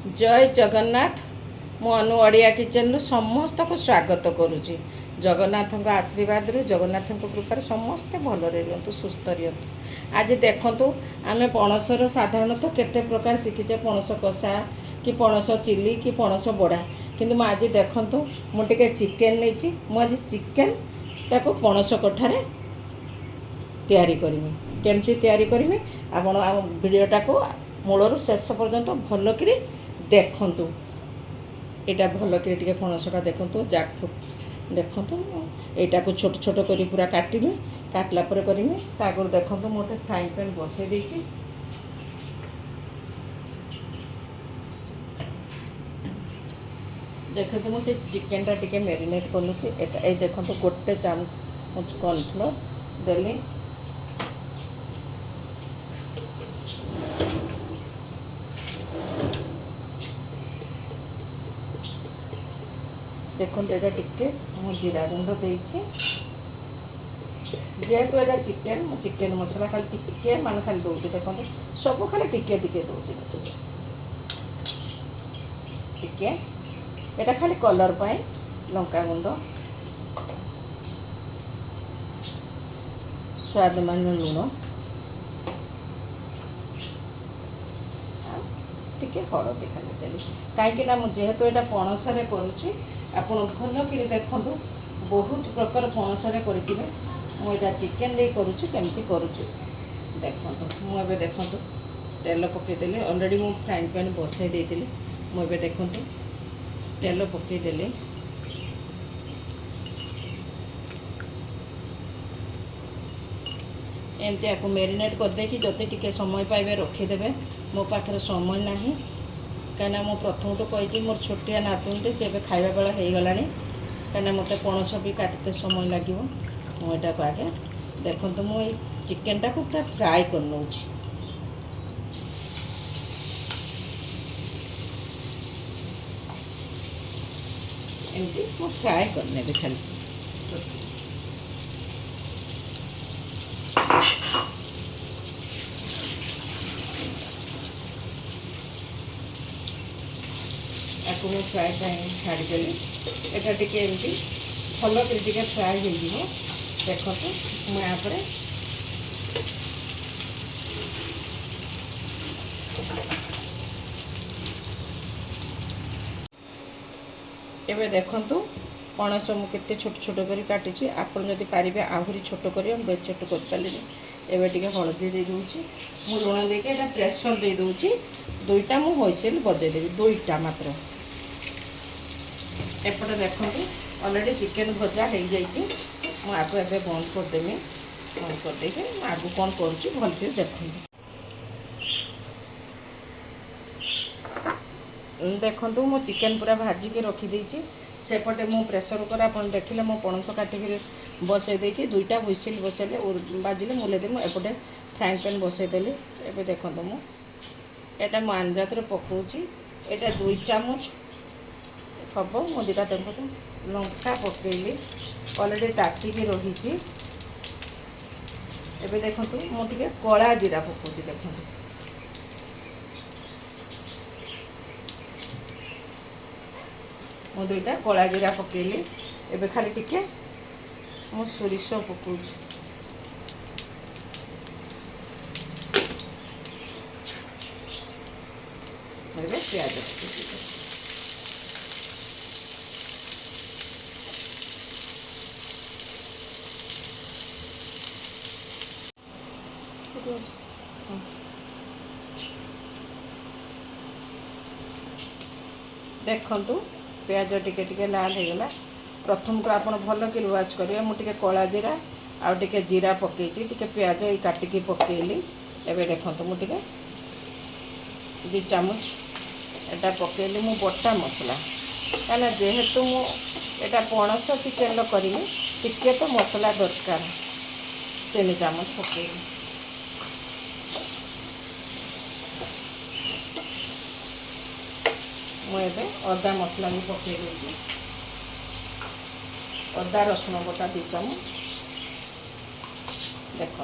जय जगन्नाथ। मु अनु ओडिया किचन समस्त को स्वागत करुच्ची। जगन्नाथ आशीर्वाद जगन्नाथ कृपार समस्ते भलरे रुहतु सुस्थ रुहतु। आज देखु आम पणसर साधारणतः केते प्रकार शिखीचे पणस कषा कि पणस चिली कि पणस बड़ा किंतु मु आज देखु मुझे चिकेन नहीं मुझे चिकेन टाको पणस कठारे तैयारी करमी केमती तैयारी करमी आपण वीडियोटा को मूलर शेष पर्यंत भलक देखु। यहाँ भलक पणसटा देखु जैकफ्रूट देखु यहाँ को छोट छोट कर पूरा काटमी काटला करमी तागर देखु मोटे फ्राइंग पैन बसई देछि। देखते मुझे चिकेनटा टिके मैरिनेट करुँची। ये देखो गोटे चामच कॉर्नफ्लोर देली देखो ये टिके मु जीरा गुंड देती जेहेतु यहाँ चिकेन चिकेन मसला खाली टिके मान खाली दूसरी देखो सब खाली टिके टिके दूसरी टिके यहाँ खाली कलर पाए लंका गुंड स्वाद मान लुण टिके हलदी खाली देली कहीं जेहेतु यहाँ पणसरे करुच्ची आप भल कि देखु बहुत प्रकार पणसरे करेंगे मुझे चिकेन दे करुच्ची केमती करुच्ची देखु मुझे देखु तेल पकईदेली अलरेडी मु फ्राइंग पैन बसई देती मुझे देखु तेल पकईदेली एमती आपको मैरिनेट करदे कि जति टिके समय पाइबे रखीदे मो पाखे समय ना कहीं मु प्रथम तो कही मोर छोटिया नातुनटे सी खाଇବା बेला हो गला कहीं मत पणस भी काटते समय लगे मुझा को आगे देखो मुझे चिकेन टाक पूरा फ्राए कर नौ एमती मु फ्राए करने खाली आपको मैं फ्राए छाड़देली यहाँ टी एमती भल कर फ्राए हो देखो मैं यहाँ एवं देखु पणस मुझे छोट छोट कर काटी आपड़ जदि पारे आहरी छोट कर बेस छोट कर पारे एवं टे हलदी दे दूँगी मु लुण देके प्रेसर दे दूँगी दुईटा मु हुइसेल बजेदेवी दुईटा मात्र एपटे देखो अलरेडी चिकेन भजा हो जाइए मुझे एवं बंद करदेवी बंद करदे आगू कौन करुँच भल से देखो देखो मो चिकेन पूरा भाजिकी रखीदे सेपटे मु प्रेसर कुकर आप देखिले मो पणस काटिक बसई देती दुईटा हुइसिल बसैले बाजिले मुलेदे एपटे फ्राइंग पैन बसईदेली एवं देखो मुझे मु आंदाज पकाऊँगी यहाँ 2 चामच हम मो दीटा देखो लंका पकईली अलरेडी तातिकी रही एवं देखो मुझे कला जीरा पकाऊँगी देखो मु 2टा कला जीरा पकईली एवं खाली टिके मु सोरिष पकाऊँगी प्याज देखु प्याज टिके टिके लाल हो गला प्रथम को आप भल कि वाच करेंगे मुझे कला जीरा आउ टिके जीरा पकई टिके प्याज ये काटिकी पकईली एवं देखो मुझे 2 चामच एटा पकईली मु बटा मसला कहीं जेहेतु मुझा पणस चिकेन करी टिके तो मसला दरकार 3 चामच पकईली मुझे अदा मसला भी पकई देती अदा रसुण बटा 2 चामच देखो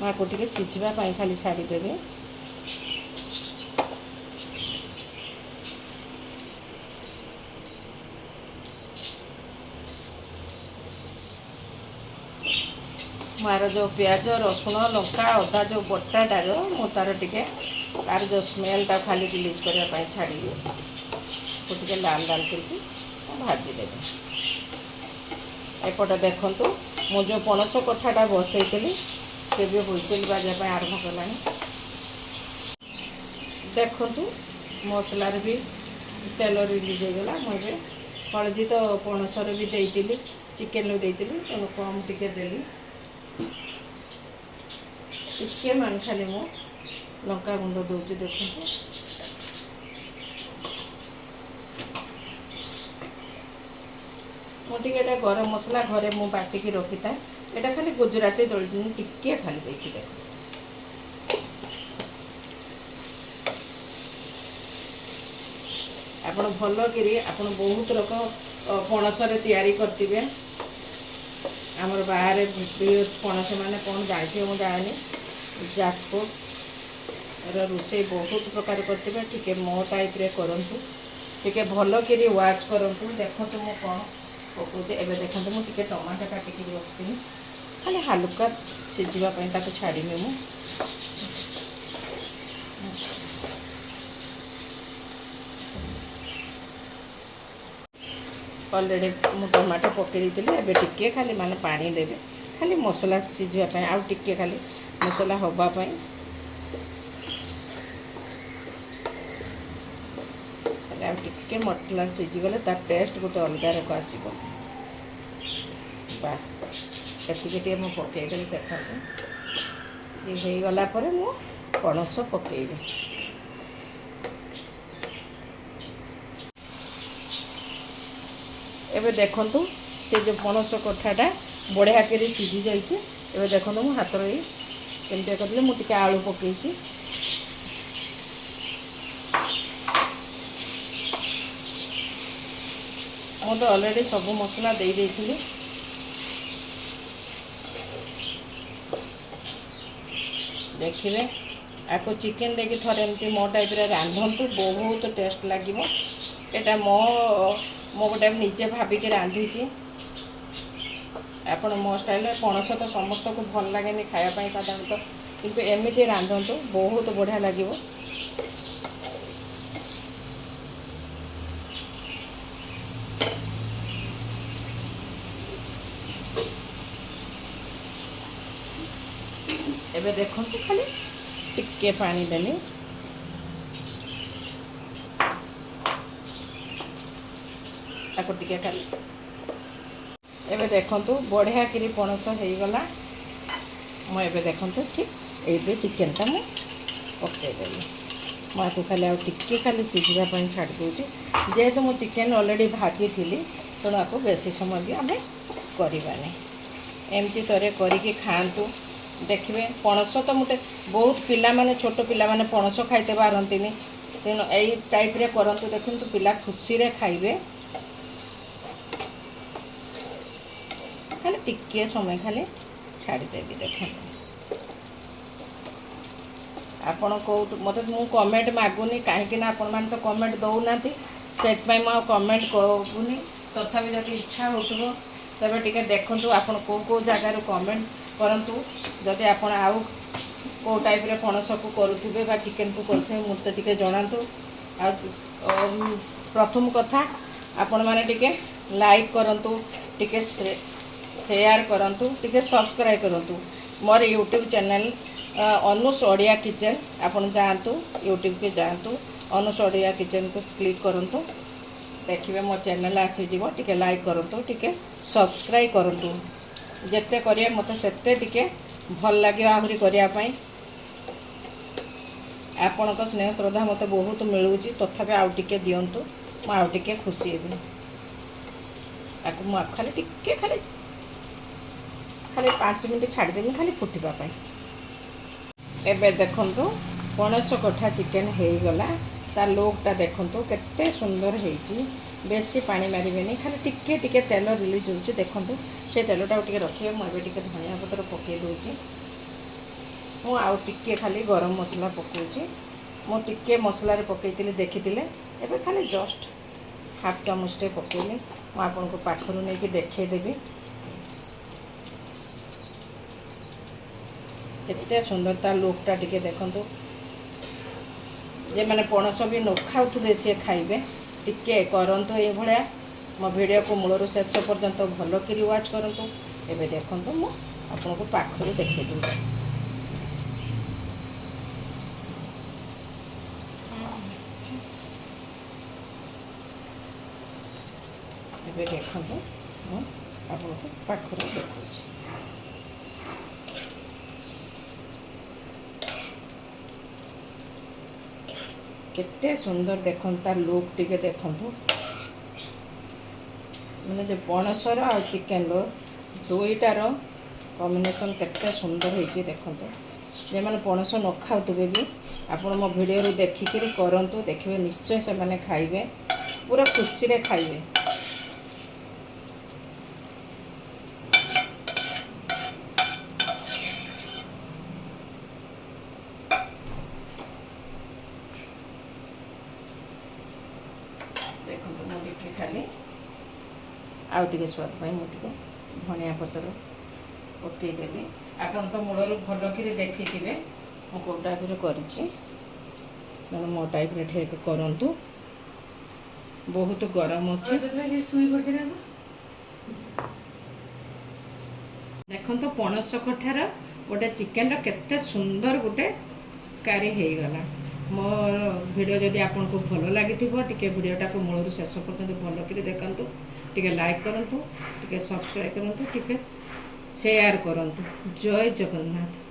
आपको टिके सिझिबा पई खाली छाड़ी देबे। मार जो प्याज रसुण लंका अदा जो बटाटार मु तार टिके तार जो स्मेलटा खाली रिलीज करने छाड़ी टे लाल लाल करके भाजी देवे। एपटे देखूँ मु जो पणस कठाटा बसई से भी हुइसिल बाजा आरंभ कला। देखूँ मसलार भी तेल रिलीज होगला। मुझे हलदी तो पणसर भी देती चिकेन देती तेणु कम टिके देली टिके मान खाली मु लंका गुंड दूसरी। देखो मुझे गरम मसला घरे मु बाटिकी रखी था यहाँ खाली गुजराती दलची टिके खाली देखी देख आपण भल कि आपण बहुत रकम पणसरे तैयारी करते। आमर बाहर पणस मैंने कौन जानते मुझे जानी जाकपुर रोषे बहुत प्रकार करते टिके मो टाइप रे करंतु टिके भल कि वाच करंतु। देखो मु कौन पकाऊे एवं देखते मुझे टमाटो काटिक रखी खाली हालुका सिझापी छाड़मी मु अलरेडी मु टमाटो पकई देती एवं टिके खाली माने पानी देवे खाली मसला सिझापी आउ टिके खाली मसला हवापाई टिके मसला सिझीगले तार टेस्ट गोटे अलग रक आसो। बास ये मुझे पकईदेली देखते ये होगला मु पणस पकईबी। एबे देखंतु से जो पणस कठाटा बढ़िया कर सीझी जाइए। एबे देखंतु मु हाथ रही केमती कर मुझे आलू पकई मु तो अलरेडी सब मसला दे देती। देखिए आपको चिकेन देखी थोड़े एमती मो टाइप रांधतु बहुत टेस्ट लगे। यहाँ मो गोटे निजे भाविक रांधि आप मो स्टाइल पणस तो समस्त को भल लगे खायापी साधारणतः किंतु एमती रांधतु बहुत बढ़िया लगे। एबे देखो खाली टिके पानी देनी ताको टिके खाली एबे देखो बढ़िया कि पणस होगला। मुझे देखो ठीक ये चिकेनटा मु पकईदेली मुझे खाली आउ टिके खाली सिझापी छाड़ दूसरी जेहेतु मु चिकेन अलरेडी भाजी थी तेणु आपको बेसी समय भी आम करवानी एमती तरे करके खातु। देखिए पणस तो मुझे बहुत पिला माने छोट पिला माने पणस खाइते पारती तेणु यही टाइप रे करंतु। देखु पिला खुशी रे खाइबे खाली टिके समय खाली छाड़देवी। देख आपण को मत मु कमेंट मागुनी कहीं आपण मैंने तो कमेंट दौना से कमेंट करूनी तथापि जब इच्छा हो तबे टिके देखंतु आपण को जगार कमेंट परंतु जदि आपण आउ को टाइप रे पणस को करुवे बा चिकेन को करुवे मत टिके जणातु। आ प्रथम कथा आपण माने टिके लाइक करंतु टिके शेयर करंतु टिके सब्सक्राइब करंतु मोर YouTube channel Anush Odia kitchen. आपण जातु यूट्यूब के जातु अनुष ओडिया किचन को क्लिक करंतु देखिए मो चैनल आसीज टिके लाइक करंतु टिके सब्सक्राइब करंतु जिते करिए मत सेते टिके भल लगे आहरी करने आपण स्नेह श्रद्धा मत बहुत मिलूँ तथापि आउ टिके दिंतु मु आउ टिके खुशी हेबी खाली टिके खाली खाली 5 मिनट छाड़देवी खाली फुटवाई। एबे देखंतु पणस कठा चिकेन होगला तार लुकटा देखंतु केते सुंदर होईची। बेसी पानी मारे खाली टिके टिके तेल रिलीज होची। देखंतु से तेलटा टिके रखिए मुझे टिके धनिया पत्र पकई दूची ମୁଁ ଆଉ ଟିକେ ଖାଲି ଗରମ ମସଲା ପକାଉଛି। ମୁଁ ଟିକେ ମସଲାରେ ପକାଇଥିଲି ଦେଖିଥିଲେ, ଏବେ ଖାଲି ଜଷ୍ଟ ହାଫ୍ ଚାମଚଟେ ପକାଇଲି। ମୁଁ ଆପଣଙ୍କୁ ପାଖରୁ ନେଇକି ଦେଖାଇଦେବି କେତେ ସୁନ୍ଦର ତା ଲୁକ୍ଟା ଟିକେ ଦେଖନ୍ତୁ। ଯେମାନେ ପଣସ ବି ନ ଖାଉଥିବେ ସିଏ ଖାଇବେ। ଟିକେ କରନ୍ତୁ ଏଇଭଳିଆ, ମୋ ଭିଡ଼ିଓକୁ ମୂଳରୁ ଶେଷ ପର୍ଯ୍ୟନ୍ତ ଭଲକିରି ୱାଚ୍ କରନ୍ତୁ। ଏବେ ଦେଖନ୍ତୁ ମୁଁ ଆପଣଙ୍କୁ ପାଖରୁ ଦେଖାଇଦେବି। ଏବେ ଦେଖନ୍ତୁ ମୁଁ ଆପଣଙ୍କୁ ପାଖରୁ ଦେଖାଉଛି। କେତେ ସୁନ୍ଦର ଦେଖନ୍ତୁ ତାର ଲୁକ୍ ଟିକେ ଦେଖନ୍ତୁ। ମାନେ ଯେ ପଣସର ଆଉ ଚିକେନର ଦୁଇଟାର କମ୍ବିନେସନ୍ କେତେ ସୁନ୍ଦର ହେଇଛି ଦେଖନ୍ତୁ। ଯେମାନେ ପଣସ ନ ଖାଉଥିବେ ବି ଆପଣ ମୋ ଭିଡ଼ିଓରୁ ଦେଖିକିରି କରନ୍ତୁ, ଦେଖିବେ ନିଶ୍ଚୟ ସେମାନେ ଖାଇବେ, ପୁରା ଖୁସିରେ ଖାଇବେ। ଦେଖନ୍ତୁ ମୁଁ ଟିକେ ଖାଲି ଆଉ ଟିକେ ସ୍ୱାଦ ପାଇଁ ମୁଁ ଟିକେ ଧନିଆ ପତ୍ର ପକାଇଦେଲି। ଆପଣ ତ ମୂଳରୁ ଭଲକିରି ଦେଖିଥିବେ ମୁଁ କେଉଁ ଟାଇପ୍ରେ କରିଛି, ତେଣୁ ମୋ ଟାଇପ୍ରେ ଠିକ୍ କରନ୍ତୁ। ବହୁତ ଗରମ ଅଛି। ଦେଖନ୍ତୁ ପଣସ କଠାର ଗୋଟେ ଚିକେନର କେତେ ସୁନ୍ଦର ଗୋଟେ କାରୀ ହେଇଗଲା। ମୋର ଭିଡ଼ିଓ ଯଦି ଆପଣଙ୍କୁ ଭଲ ଲାଗିଥିବ ଟିକେ ଭିଡ଼ିଓଟାକୁ ମୂଳରୁ ଶେଷ ପର୍ଯ୍ୟନ୍ତ ଭଲକିରି ଦେଖନ୍ତୁ, ଟିକେ ଲାଇକ୍ କରନ୍ତୁ, ଟିକେ ସବସ୍କ୍ରାଇବ୍ କରନ୍ତୁ, ଟିକେ ସେୟାର କରନ୍ତୁ। ଜୟ ଜଗନ୍ନାଥ।